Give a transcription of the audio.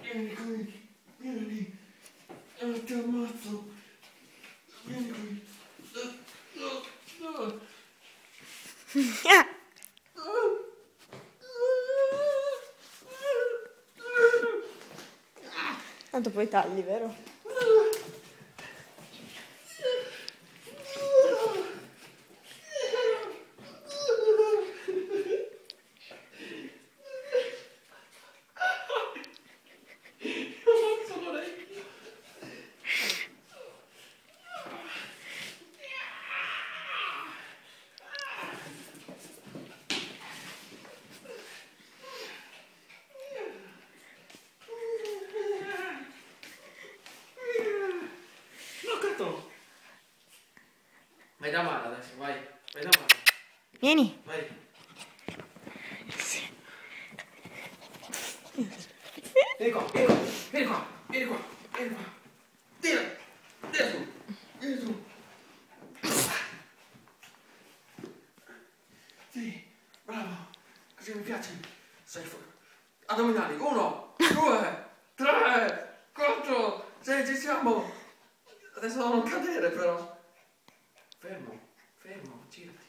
Vieni qui, vieni. Ti ammazzo. Vieni qui. Tanto poi tagli, vero? Vai da mano adesso, vai da mano. Vieni. Vai. Vieni qua, vieni qua, vieni qua, vieni qua, vieni qua. Tira su, vieni su. Sì, bravo, così mi piace. Sei fuori. Addominali, 1, 2, 3, 4, 6, ci siamo. Adesso non cadere però. Fermo, girati.